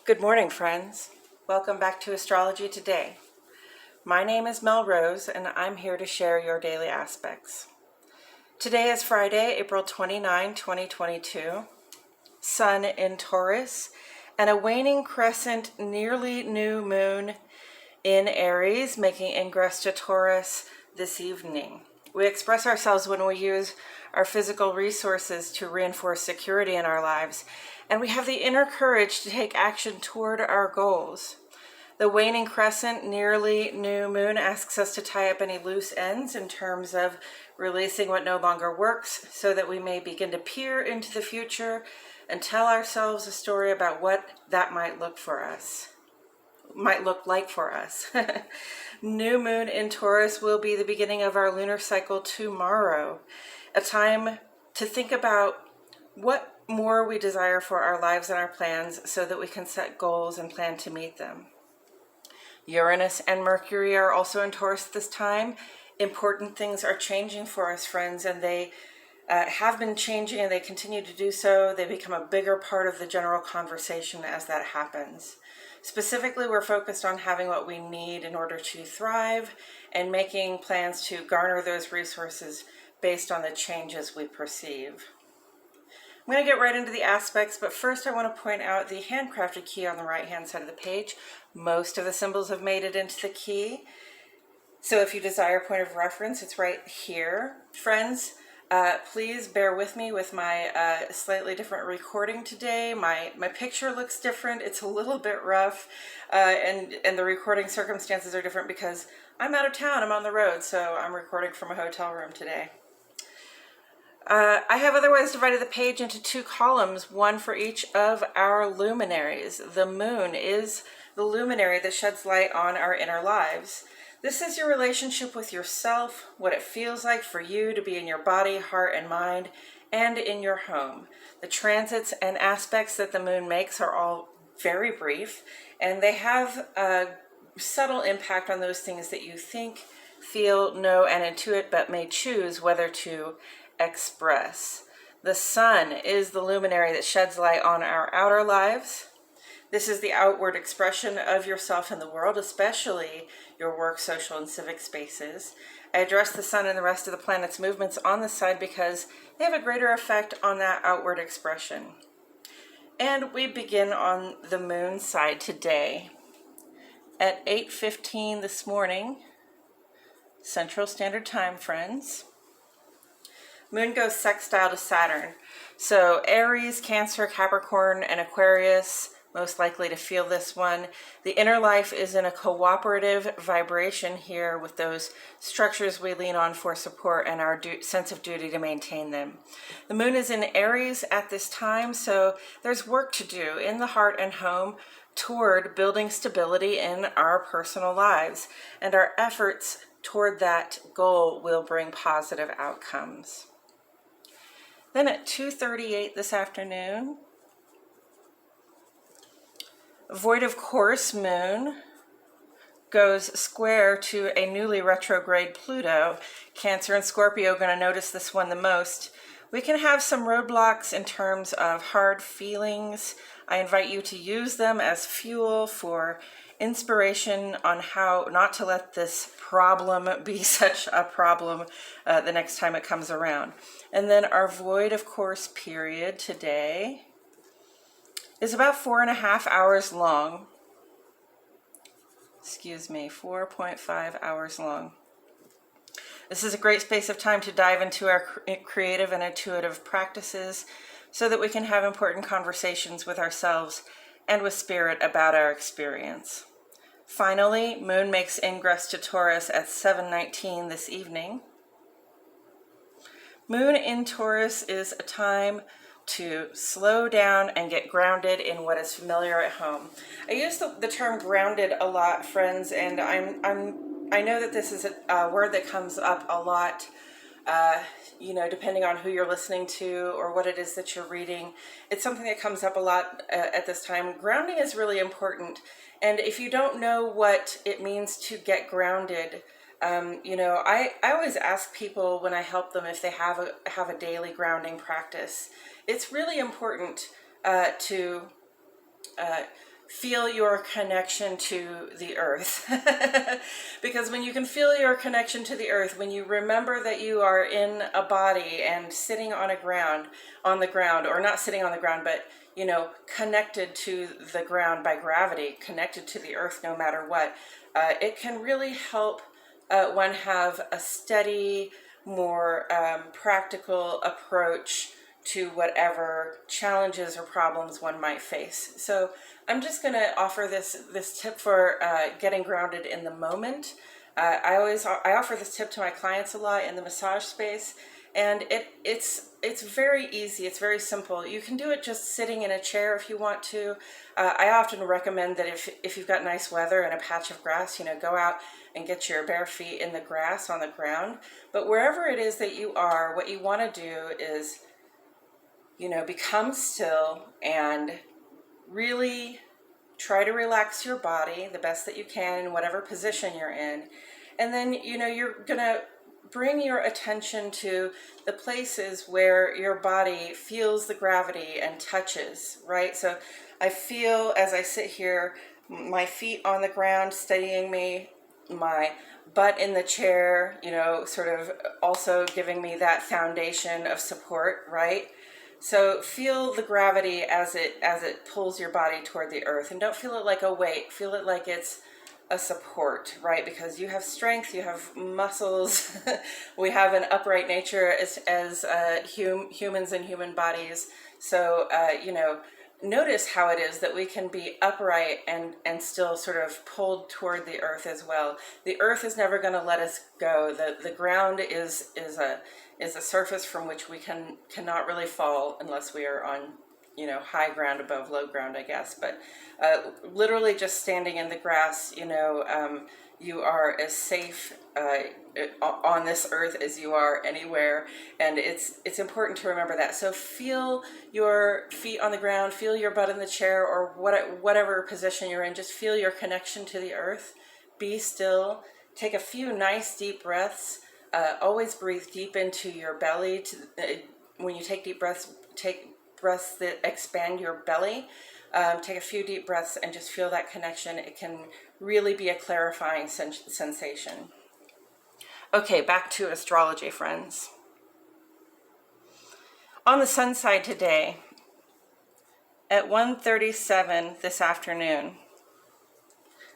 Good morning, friends. Welcome back to Astrology Today. My name is Mel Rose, and I'm here to share your daily aspects. Today is Friday, April 29, 2022. Sun in Taurus, and a waning crescent, nearly new moon in Aries, making ingress to Taurus this evening. We express ourselves when we use our physical resources to reinforce security in our lives, and we have the inner courage to take action toward our goals. The waning crescent, nearly new moon, asks us to tie up any loose ends in terms of releasing what no longer works so that we may begin to peer into the future and tell ourselves a story about what that might look like for us. New moon in Taurus will be the beginning of our lunar cycle tomorrow, a time to think about what more we desire for our lives and our plans so that we can set goals and plan to meet them. Uranus and Mercury are also in Taurus this time. Important things are changing for us, friends, and they have been changing and they continue to do so. They become a bigger part of the general conversation as that happens. Specifically, we're focused on having what we need in order to thrive and making plans to garner those resources based on the changes we perceive. I'm going to get right into the aspects, but first I want to point out the handcrafted key on the right-hand side of the page. Most of the symbols have made it into the key. So if you desire a point of reference, it's right here. Friends, please bear with me with my slightly different recording today. My picture looks different. It's a little bit rough, and the recording circumstances are different because I'm out of town. I'm on the road, so I'm recording from a hotel room today. I have otherwise divided the page into two columns, one for each of our luminaries. The moon is the luminary that sheds light on our inner lives. This is your relationship with yourself, what it feels like for you to be in your body, heart, and mind, and in your home. The transits and aspects that the moon makes are all very brief, and they have a subtle impact on those things that you think, feel, know, and intuit, but may choose whether to express. The sun is the luminary that sheds light on our outer lives. This is the outward expression of yourself in the world, especially your work, social, and civic spaces. I address the sun and the rest of the planet's movements on this side because they have a greater effect on that outward expression. And we begin on the moon side today. At 8:15 this morning, Central Standard Time, friends, moon goes sextile to Saturn. So Aries, Cancer, Capricorn, and Aquarius, most likely to feel this one. The inner life is in a cooperative vibration here with those structures we lean on for support and our sense of duty to maintain them. The moon is in Aries at this time, so there's work to do in the heart and home toward building stability in our personal lives, and our efforts toward that goal will bring positive outcomes. Then at 2:38 this afternoon, void of course moon goes square to a newly retrograde Pluto. Cancer and Scorpio are going to notice this one the most. We can have some roadblocks in terms of hard feelings. I invite you to use them as fuel for inspiration on how not to let this problem be such a problem the next time it comes around. And then our void of course period today is about 4.5 hours long. 4.5 hours long. This is a great space of time to dive into our creative and intuitive practices so that we can have important conversations with ourselves and with spirit about our experience. Finally, moon makes ingress to Taurus at 7:19 this evening. Moon in Taurus is a time to slow down and get grounded in what is familiar at home. I use the term grounded a lot, friends, and I know that this is a word that comes up a lot, depending on who you're listening to or what it is that you're reading. It's something that comes up a lot at this time. Grounding is really important, and if you don't know what it means to get grounded, I always ask people when I help them if they have a daily grounding practice. It's really important to feel your connection to the earth. Because when you can feel your connection to the earth, when you remember that you are in a body and sitting on the ground, or not sitting on the ground, but you know, connected to the ground by gravity, connected to the earth no matter what, it can really help one have a steady, more practical approach to whatever challenges or problems one might face. So I'm just going to offer this tip for getting grounded in the moment. I offer this tip to my clients a lot in the massage space, and it's very easy. It's very simple. You can do it just sitting in a chair if you want to. I often recommend that if you've got nice weather and a patch of grass, you know, go out and get your bare feet in the grass on the ground. But wherever it is that you are, what you want to do is, you know, become still and really try to relax your body the best that you can in whatever position you're in. And then, you know, you're gonna bring your attention to the places where your body feels the gravity and touches, right? So I feel, as I sit here, my feet on the ground steadying me, my butt in the chair, you know, sort of also giving me that foundation of support, right? So feel the gravity as it pulls your body toward the earth, and don't feel it like a weight. Feel it like it's a support, right? Because you have strength, you have muscles. We have an upright nature as humans and human bodies. So you know, notice how it is that we can be upright and still sort of pulled toward the earth as well. The earth is never going to let us go. The ground is a surface from which we cannot really fall unless we are on, you know, high ground above low ground, I guess. But literally just standing in the grass, you know, you are as safe on this earth as you are anywhere, and it's important to remember that. So feel your feet on the ground, feel your butt in the chair, or whatever position you're in. Just feel your connection to the earth. Be still. Take a few nice deep breaths. Always breathe deep into your belly. When you take deep breaths, take breaths that expand your belly. Take a few deep breaths and just feel that connection. It can really be a clarifying sensation. Okay, back to astrology, friends. On the sun side today, at 1:37 this afternoon,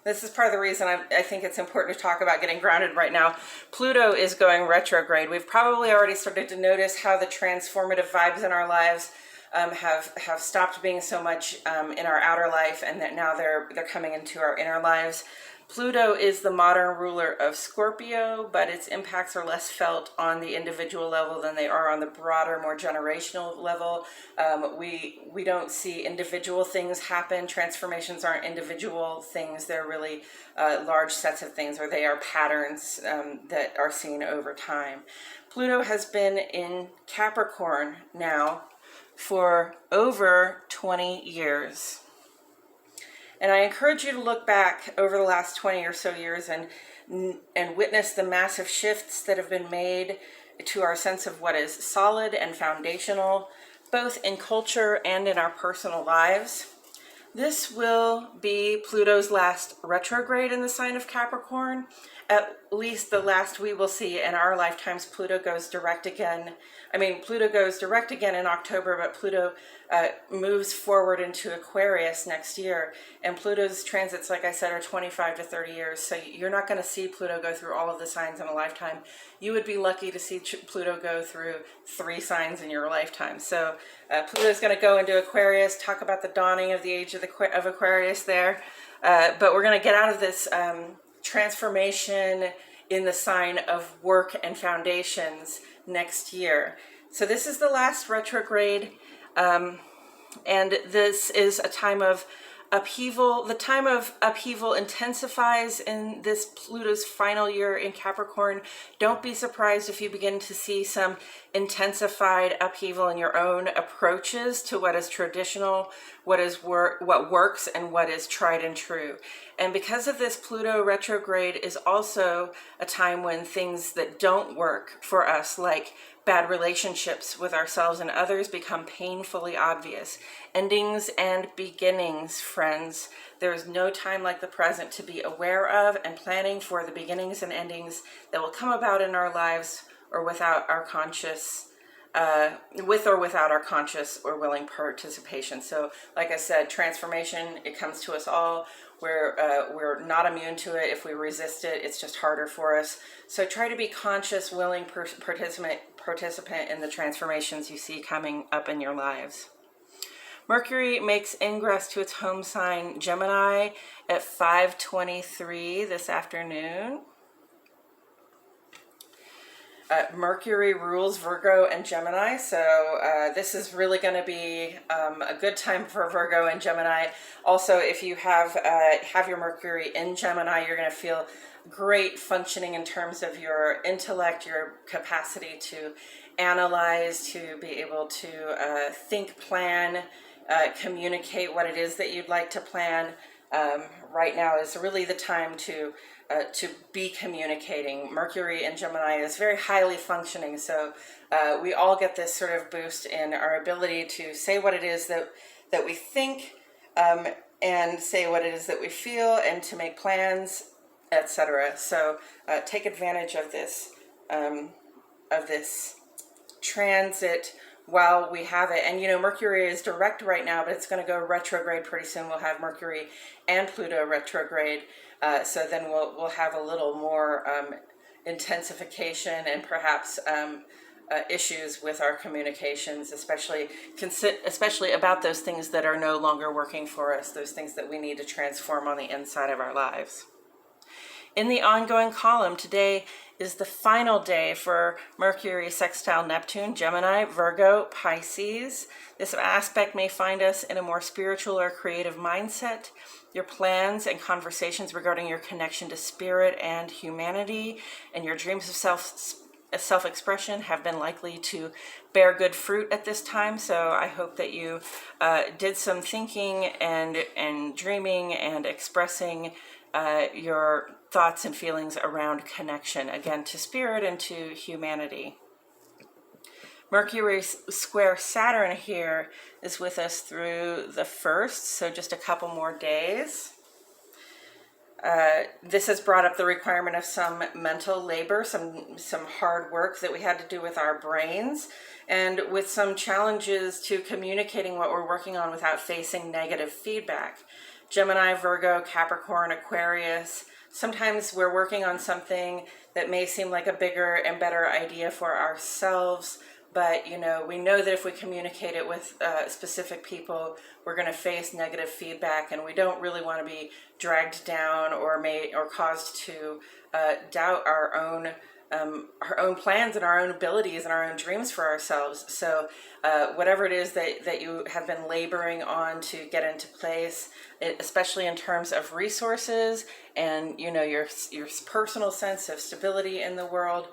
this is part of the reason I think it's important to talk about getting grounded right now. Pluto is going retrograde. We've probably already started to notice how the transformative vibes in our lives have stopped being so much in our outer life, and that now they're coming into our inner lives. Pluto is the modern ruler of Scorpio, but its impacts are less felt on the individual level than they are on the broader, more generational level. We don't see individual things happen. Transformations aren't individual things. They're really large sets of things, or they are patterns that are seen over time. Pluto has been in Capricorn now for over 20 years. And I encourage you to look back over the last 20 or so years and witness the massive shifts that have been made to our sense of what is solid and foundational, both in culture and in our personal lives. This will be Pluto's last retrograde in the sign of Capricorn, at least the last we will see in our lifetimes. Pluto goes direct again. Pluto goes direct again in October, but Pluto moves forward into Aquarius next year. And Pluto's transits, like I said, are 25 to 30 years. So you're not going to see Pluto go through all of the signs in a lifetime. You would be lucky to see Pluto go through 3 signs in your lifetime. So Pluto's going to go into Aquarius, talk about the dawning of the age of Aquarius there. But we're going to get out of this transformation in the sign of work and foundations next year. So this is the last retrograde, and this is a time of upheaval. The time of upheaval intensifies in this Pluto's final year in Capricorn. Don't be surprised if you begin to see some intensified upheaval in your own approaches to what is traditional, what works, and what is tried and true. And because of this, Pluto retrograde is also a time when things that don't work for us, like bad relationships with ourselves and others become painfully obvious. Endings and beginnings, friends. There is no time like the present to be aware of and planning for the beginnings and endings that will come about in our lives or without our conscious, with or without our conscious or willing participation. So, like I said, transformation, it comes to us all. We're not immune to it. If we resist it, it's just harder for us. So try to be conscious, willing participant in the transformations you see coming up in your lives. Mercury makes ingress to its home sign, Gemini, at 5:23 this afternoon. Mercury rules Virgo and Gemini, so this is really going to be a good time for Virgo and Gemini. Also, if you have your Mercury in Gemini, you're going to feel great functioning in terms of your intellect, your capacity to analyze, to be able to think, plan, communicate what it is that you'd like to plan. Right now is really the time to be communicating. Mercury in Gemini is very highly functioning, so we all get this sort of boost in our ability to say what it is that we think, and say what it is that we feel, and to make plans, etc. So take advantage of this transit while we have it. And Mercury is direct right now, but it's going to go retrograde pretty soon. We'll have Mercury and Pluto retrograde, so then we'll have a little more intensification and perhaps issues with our communications, especially about those things that are no longer working for us, those things that we need to transform on the inside of our lives. In the ongoing column, today is the final day for Mercury sextile Neptune, Gemini, Virgo, Pisces. This aspect may find us in a more spiritual or creative mindset. Your plans and conversations regarding your connection to spirit and humanity and your dreams of self-expression have been likely to bear good fruit at this time. So I hope that you did some thinking and dreaming and expressing your thoughts and feelings around connection, again, to spirit and to humanity. Mercury square Saturn here is with us through the 1st, so just a couple more days. This has brought up the requirement of some mental labor, some hard work that we had to do with our brains, and with some challenges to communicating what we're working on without facing negative feedback. Gemini, Virgo, Capricorn, Aquarius. Sometimes we're working on something that may seem like a bigger and better idea for ourselves, but we know that if we communicate it with specific people, we're going to face negative feedback, and we don't really want to be dragged down or caused to doubt our own plans and our own abilities and our own dreams for ourselves. So whatever it is that you have been laboring on to get into place, especially in terms of resources and your personal sense of stability in the world,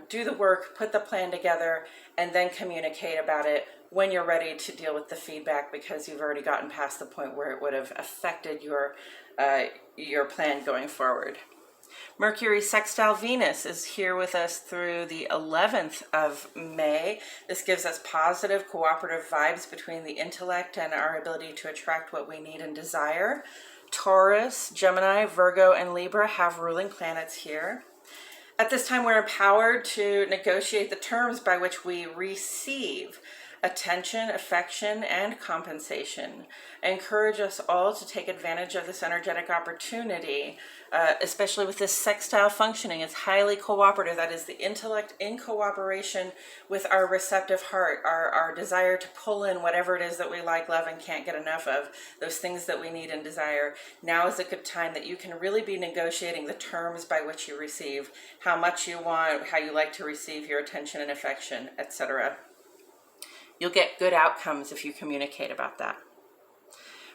do the work, put the plan together, and then communicate about it when you're ready to deal with the feedback, because you've already gotten past the point where it would have affected your plan going forward. Mercury sextile Venus is here with us through the 11th of May. This gives us positive, cooperative vibes between the intellect and our ability to attract what we need and desire. Taurus, Gemini, Virgo, and Libra have ruling planets here. At this time, we're empowered to negotiate the terms by which we receive attention, affection, and compensation. I encourage us all to take advantage of this energetic opportunity, especially with this sextile functioning. It's highly cooperative. That is the intellect in cooperation with our receptive heart, our desire to pull in whatever it is that we like, love, and can't get enough of, those things that we need and desire. Now is a good time that you can really be negotiating the terms by which you receive, how much you want, how you like to receive your attention and affection, etc. You'll get good outcomes if you communicate about that.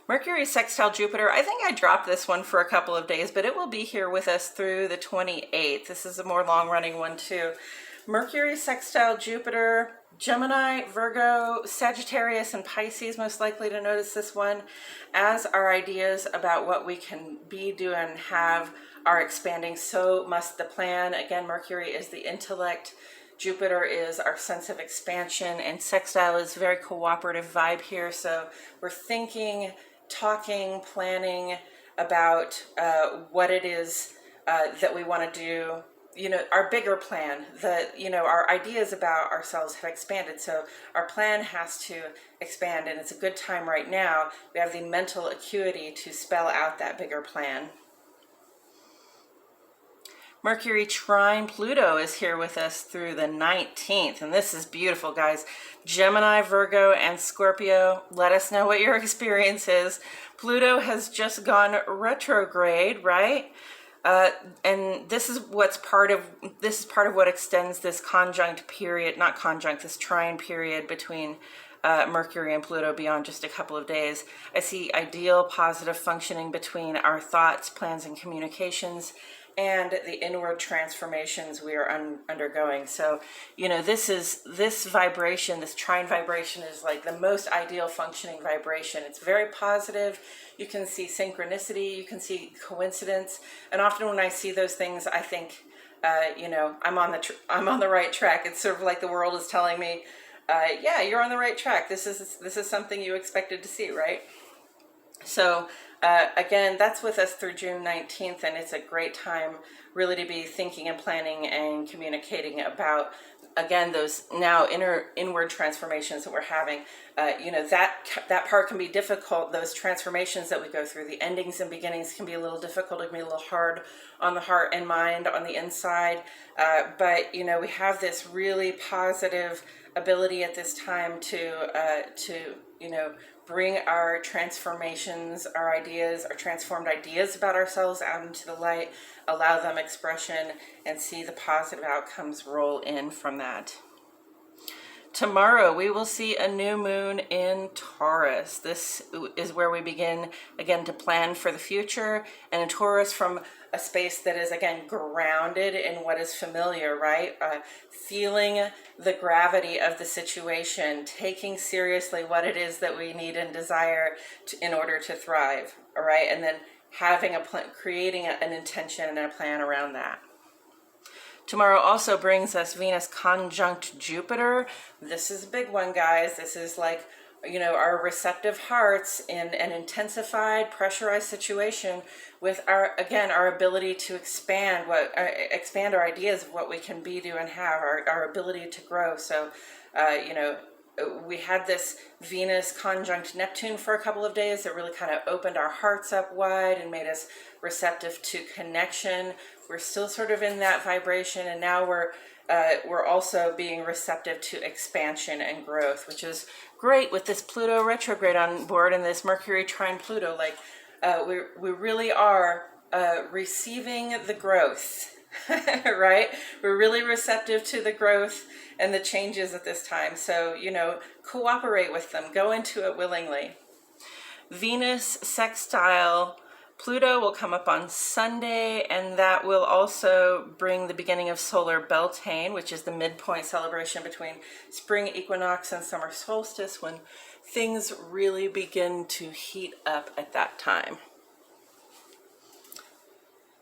Mercury sextile Jupiter. I think I dropped this one for a couple of days, but it will be here with us through the 28th. This is a more long-running one too. Mercury sextile Jupiter, Gemini, Virgo, Sagittarius, and Pisces, most likely to notice this one, as our ideas about what we can be, do, and have are expanding. So must the plan. Again, Mercury is the intellect, Jupiter is our sense of expansion, and sextile is very cooperative vibe here. So we're thinking, talking, planning about what it is that we want to do. You know, our bigger plan, our ideas about ourselves have expanded. So our plan has to expand, and it's a good time right now. We have the mental acuity to spell out that bigger plan. Mercury trine Pluto is here with us through the 19th, and this is beautiful, guys. Gemini, Virgo, and Scorpio, let us know what your experience is. Pluto has just gone retrograde, right? And this is part of what extends this conjunct period, not conjunct, this trine period between Mercury and Pluto beyond just a couple of days. I see ideal, positive functioning between our thoughts, plans, and communications, and the inward transformations we are undergoing. So, you know, this vibration, this trine vibration is like the most ideal functioning vibration. It's very positive. You can see synchronicity, you can see coincidence. And often when I see those things, I think, I'm on the right track. It's sort of like the world is telling me, yeah, you're on the right track. This is something you expected to see, right? So again, that's with us through June 19th, and it's a great time really to be thinking and planning and communicating about, again, those now inward transformations that we're having. That part can be difficult. Those transformations that we go through, the endings and beginnings, can be a little difficult. It can be a little hard on the heart and mind, on the inside. But we have this really positive ability at this time to bring our transformations, our ideas, our transformed ideas about ourselves out into the light, allow them expression, and see the positive outcomes roll in from that. Tomorrow we will see a new moon in Taurus. This is where we begin again to plan for the future, and in Taurus from a space that is again grounded in what is familiar, right? Feeling the gravity of the situation, taking seriously what it is that we need and desire in order to thrive, all right? And then having a plan, creating an intention and a plan around that. Tomorrow also brings us Venus conjunct Jupiter. This is a big one, guys. This is like, our receptive hearts in an intensified, pressurized situation with our ability to expand our ideas of what we can be, do, and have, our ability to grow. So, we had this Venus conjunct Neptune for a couple of days that really kind of opened our hearts up wide and made us receptive to connection. We're still sort of in that vibration, and now we're also being receptive to expansion and growth, which is great with this Pluto retrograde on board and this Mercury trine Pluto. Like we really are receiving the growth, right? We're really receptive to the growth and the changes at this time. So, cooperate with them, go into it willingly. Venus sextile Pluto will come up on Sunday, and that will also bring the beginning of solar Beltane, which is the midpoint celebration between spring equinox and summer solstice, when things really begin to heat up at that time.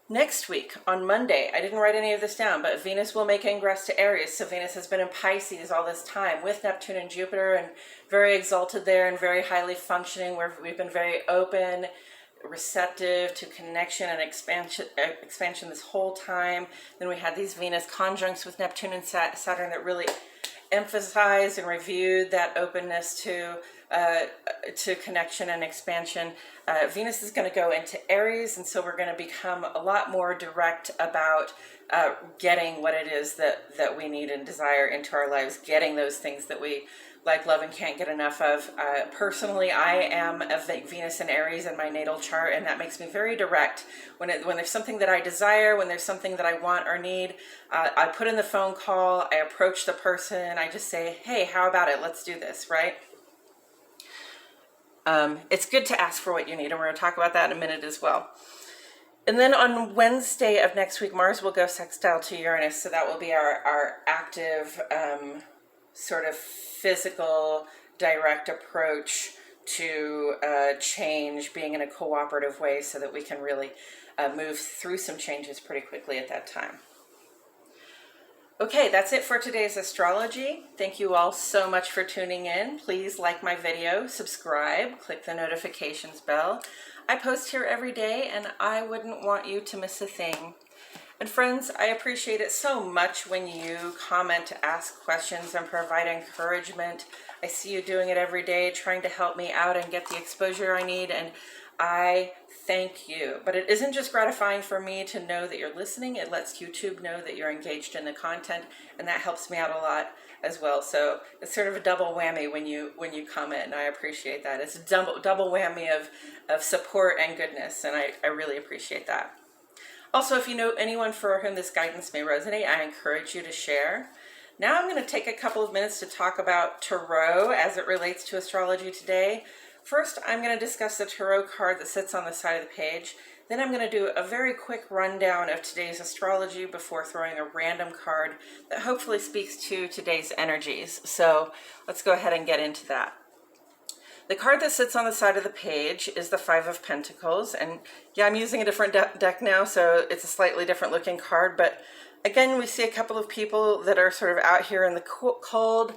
Next week, on Monday, I didn't write any of this down, but Venus will make ingress to Aries. So Venus has been in Pisces all this time with Neptune and Jupiter, and very exalted there and very highly functioning, where we've been very open, receptive to connection and expansion this whole time. Then we had these Venus conjuncts with Neptune and Saturn that really emphasized and reviewed that openness to connection and expansion. Venus is going to go into Aries, and so we're going to become a lot more direct about getting what it is that we need and desire into our lives, getting those things that we like, love, and can't get enough of. Personally, I am a Venus in Aries in my natal chart, and that makes me very direct. When there's something that I desire, when there's something that I want or need, I put in the phone call, I approach the person, I just say, hey, how about it? Let's do this, right? It's good to ask for what you need, and we're going to talk about that in a minute as well. And then on Wednesday of next week, Mars will go sextile to Uranus, so that will be our active sort of physical, direct approach to change, being in a cooperative way so that we can really move through some changes pretty quickly at that time. Okay, that's it for today's astrology. Thank you all so much for tuning in. Please like my video, subscribe, click the notifications bell. I post here every day and I wouldn't want you to miss a thing. And friends, I appreciate it so much when you comment, ask questions, and provide encouragement. I see you doing it every day, trying to help me out and get the exposure I need, and I thank you. But it isn't just gratifying for me to know that you're listening, it lets YouTube know that you're engaged in the content, and that helps me out a lot as well. So it's sort of a double whammy when you comment, and I appreciate that. It's a double whammy of support and goodness, and I really appreciate that. Also, if you know anyone for whom this guidance may resonate, I encourage you to share. Now I'm going to take a couple of minutes to talk about Tarot as it relates to astrology today. First, I'm going to discuss the Tarot card that sits on the side of the page. Then I'm going to do a very quick rundown of today's astrology before throwing a random card that hopefully speaks to today's energies. So let's go ahead and get into that. The card that sits on the side of the page is the Five of Pentacles, and yeah, I'm using a different deck now, so it's a slightly different looking card, but again, we see a couple of people that are sort of out here in the cold.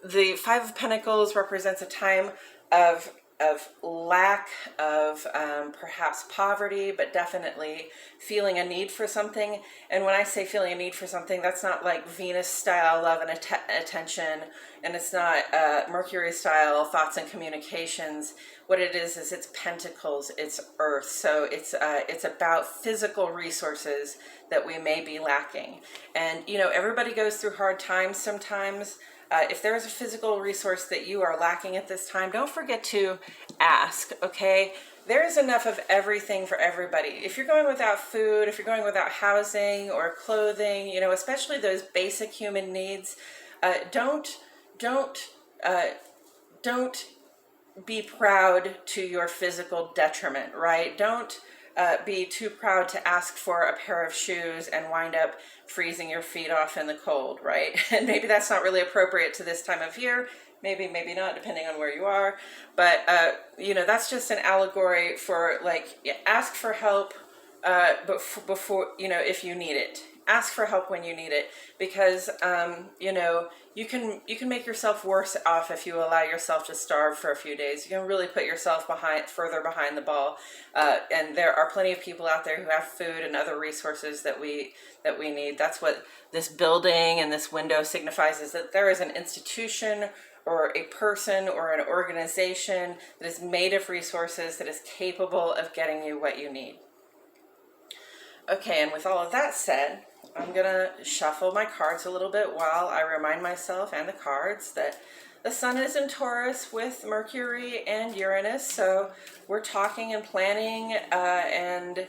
The Five of Pentacles represents a time of lack, of perhaps poverty, but definitely feeling a need for something. And when I say feeling a need for something, that's not like Venus style love and attention, and it's not Mercury style thoughts and communications. What it is it's pentacles, it's earth. So it's about physical resources that we may be lacking. And you know, everybody goes through hard times sometimes. If there's a physical resource that you are lacking at this time, don't forget to ask, okay? There's enough of everything for everybody. If you're going without food, if you're going without housing or clothing, you know, especially those basic human needs, don't be proud to your physical detriment, right? Don't be too proud to ask for a pair of shoes and wind up freezing your feet off in the cold, right? And maybe that's not really appropriate to this time of year. Maybe not, depending on where you are. But, you know, that's just an allegory for, like, ask for help before, you know, if you need it. Ask for help when you need it, because, you know, you can make yourself worse off if you allow yourself to starve for a few days. You can really put yourself further behind the ball. And there are plenty of people out there who have food and other resources that we need. That's what this building and this window signifies, is that there is an institution or a person or an organization that is made of resources that is capable of getting you what you need. Okay, and with all of that said, I'm gonna shuffle my cards a little bit while I remind myself and the cards that the sun is in Taurus with Mercury and Uranus, so we're talking and planning and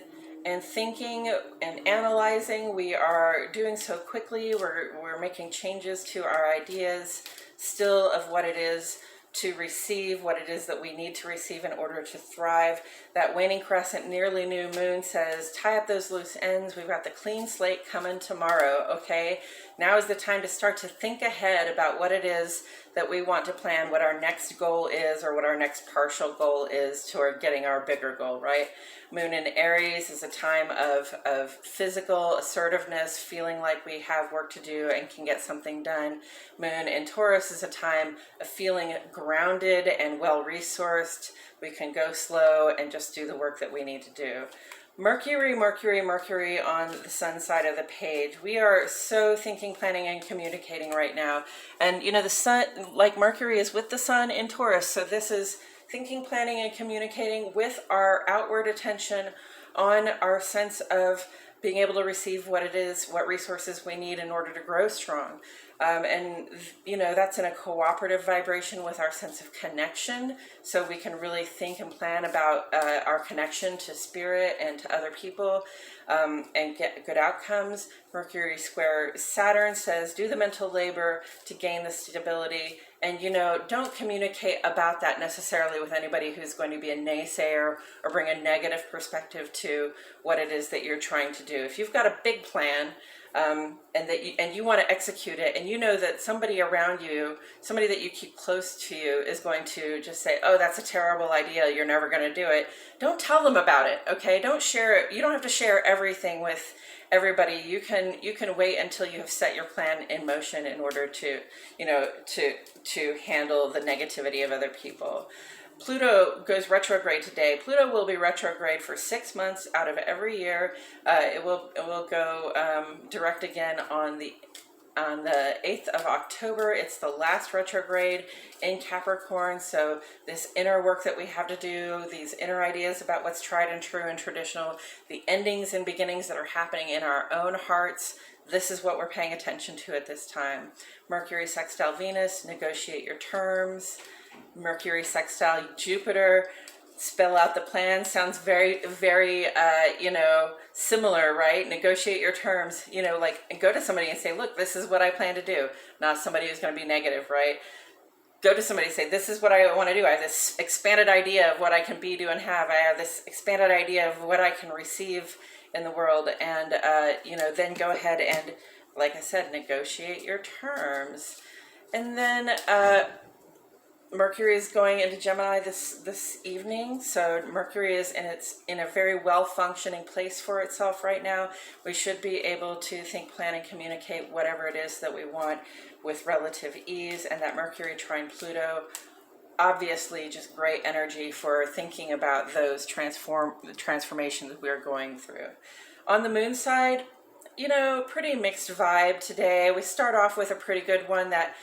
thinking and analyzing. We are doing so quickly. We're making changes to our ideas still of what it is to receive, what it is that we need to receive in order to thrive. That waning crescent, nearly new moon says, tie up those loose ends. We've got the clean slate coming tomorrow, okay? Now is the time to start to think ahead about what it is that we want to plan, what our next goal is, or what our next partial goal is toward getting our bigger goal, right? Moon in Aries is a time of physical assertiveness, feeling like we have work to do and can get something done. Moon in Taurus is a time of feeling grounded and well-resourced. We can go slow and just do the work that we need to do. Mercury on the sun side of the page. We are so thinking, planning, and communicating right now. And you know, the sun, like Mercury is with the sun in Taurus, so this is thinking, planning, and communicating with our outward attention on our sense of being able to receive what it is, what resources we need in order to grow strong. And, you know, that's in a cooperative vibration with our sense of connection. So we can really think and plan about our connection to spirit and to other people and get good outcomes. Mercury square Saturn says, do the mental labor to gain the stability. And, you know, don't communicate about that necessarily with anybody who's going to be a naysayer or bring a negative perspective to what it is that you're trying to do. If you've got a big plan, and you want to execute it, and you know that somebody around you, somebody that you keep close to you, is going to just say, oh, that's a terrible idea, you're never going to do it. Don't tell them about it, okay? Don't share it. You don't have to share everything with everybody, you can wait until you have set your plan in motion in order to, to handle the negativity of other people. Pluto goes retrograde today. Pluto will be retrograde for 6 months out of every year. It will go direct again on the 8th of October. It's the last retrograde in Capricorn. So this inner work that we have to do, these inner ideas about what's tried and true and traditional, the endings and beginnings that are happening in our own hearts, this is what we're paying attention to at this time. Mercury sextile Venus, negotiate your terms. Mercury sextile Jupiter, spell out the plan. Sounds very, very, similar, right? Negotiate your terms, like go to somebody and say, look, this is what I plan to do. Not somebody who's going to be negative, right? Go to somebody and say, this is what I want to do. I have this expanded idea of what I can be, do, and have. I have this expanded idea of what I can receive in the world. And, then go ahead and, like I said, negotiate your terms. And then, Mercury is going into Gemini this evening, so Mercury is in a very well-functioning place for itself right now. We should be able to think, plan, and communicate whatever it is that we want with relative ease. And that Mercury trine Pluto, obviously just great energy for thinking about those transformations we're going through. On the moon side, pretty mixed vibe today. We start off with a pretty good one that,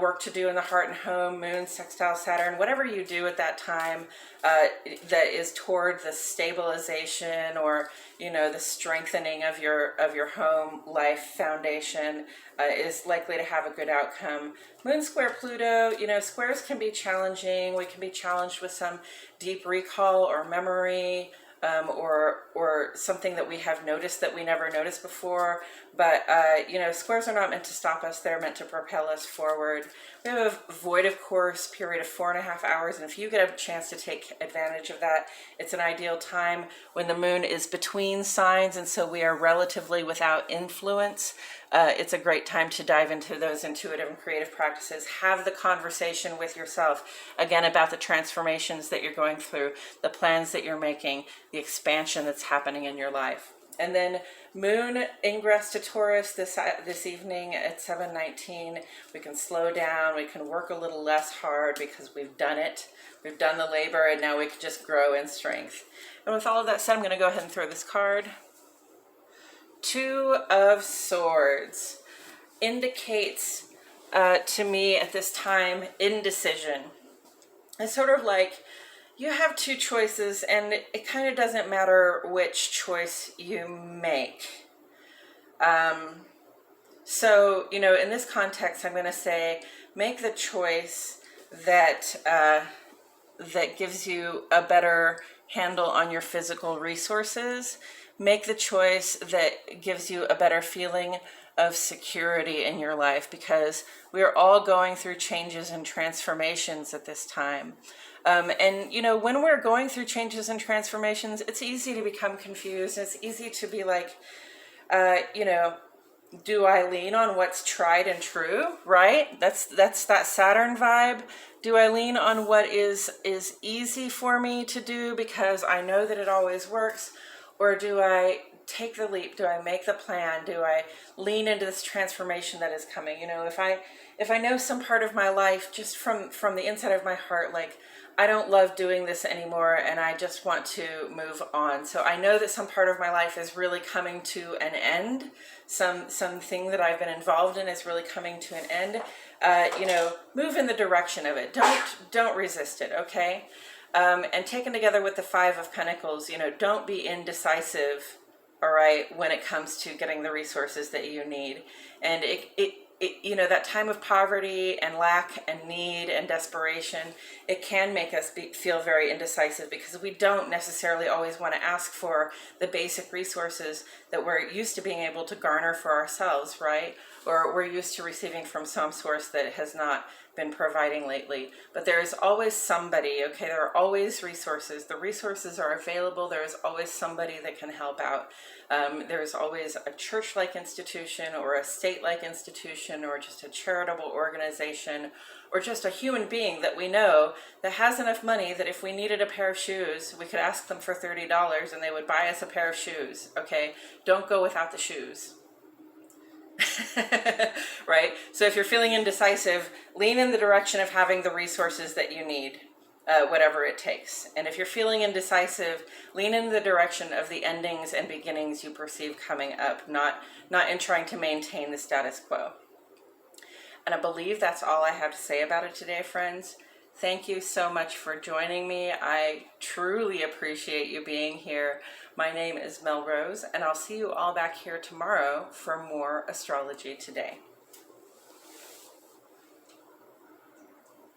work to do in the heart and home, moon, sextile Saturn, whatever you do at that time that is toward the stabilization or, the strengthening of your home life foundation is likely to have a good outcome. Moon square Pluto, squares can be challenging. We can be challenged with some deep recall or memory, or something that we have noticed that we never noticed before. But, squares are not meant to stop us. They're meant to propel us forward. We have a void of course period of 4.5 hours. And if you get a chance to take advantage of that, it's an ideal time when the moon is between signs. And so we are relatively without influence. It's a great time to dive into those intuitive and creative practices. Have the conversation with yourself, again, about the transformations that you're going through, the plans that you're making, the expansion that's happening in your life. And then moon ingress to Taurus this evening at 7:19. We can slow down. We can work a little less hard because we've done it. We've done the labor, and now we can just grow in strength. And with all of that said, I'm going to go ahead and throw this card. Two of Swords indicates to me at this time indecision. It's sort of like you have two choices, and it kind of doesn't matter which choice you make. So, in this context, I'm going to say make the choice that that gives you a better handle on your physical resources. Make the choice that gives you a better feeling of security in your life, because we are all going through changes and transformations at this time. And, when we're going through changes and transformations, it's easy to become confused. It's easy to be like, do I lean on what's tried and true, right? That's that Saturn vibe. Do I lean on what is easy for me to do because I know that it always works? Or do I take the leap? Do I make the plan? Do I lean into this transformation that is coming? If I know some part of my life just from the inside of my heart, like, I don't love doing this anymore and I just want to move on. So I know that some part of my life is really coming to an end. Something that I've been involved in is really coming to an end. Move in the direction of it. Don't resist it, okay? And taken together with the Five of Pentacles, don't be indecisive, all right, when it comes to getting the resources that you need. And that time of poverty and lack and need and desperation, it can make us feel very indecisive because we don't necessarily always want to ask for the basic resources that we're used to being able to garner for ourselves, right? or we're used to receiving from some source that has not been providing lately. But there is always somebody, okay? There are always resources. The resources are available. There is always somebody that can help out. There is always a church-like institution or a state-like institution or just a charitable organization or just a human being that we know that has enough money that if we needed a pair of shoes, we could ask them for $30 and they would buy us a pair of shoes, okay? Don't go without the shoes. Right? So if you're feeling indecisive, lean in the direction of having the resources that you need, whatever it takes. And if you're feeling indecisive, lean in the direction of the endings and beginnings you perceive coming up, not in trying to maintain the status quo. And I believe that's all I have to say about it today, friends. Thank you so much for joining me. I truly appreciate you being here. My name is Melrose, and I'll see you all back here tomorrow for more Astrology Today.